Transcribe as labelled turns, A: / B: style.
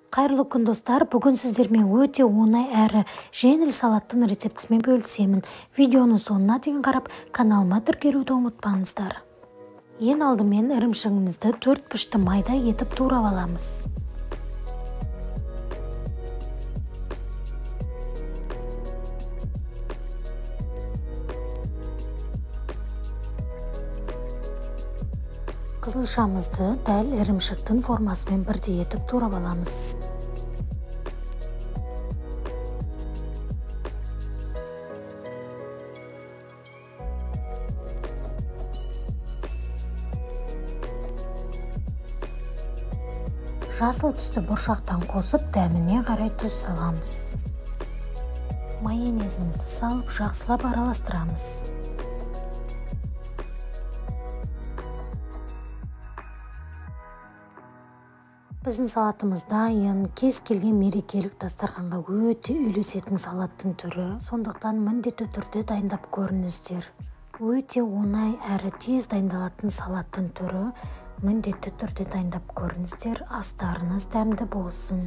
A: Қайырлы күн достар, бүгін сіздермен өте оңай әрі жеңіл салаттың рецептісімен бөлісемін. Видеоны соңына дейін қарап, каналыма тіркелуді ұмытпаңыздар. Ең алдымен ірімшігімізді 4 пішті майда етіп турап аламыз. Қызылшамызды дәл ірімшіктің формасымен бірдей етіп турап аламыз. Жасыл түсті бұршақтан қосып, дәміне қарай тұз саламыз. Майонезімізді салып, жақсылап араластырамыз. Біздің салатымыз дайын, кез келген мерекелік дастарханға өте үйлесетін салаттың түрі, сондықтан міндетті түрде дайындап көріңіздер. Өте оңай әрі тез дайындалатын салаттың түрі, міндетті түрде дайындап көріңіздер, астарыңыз дәмді болсын.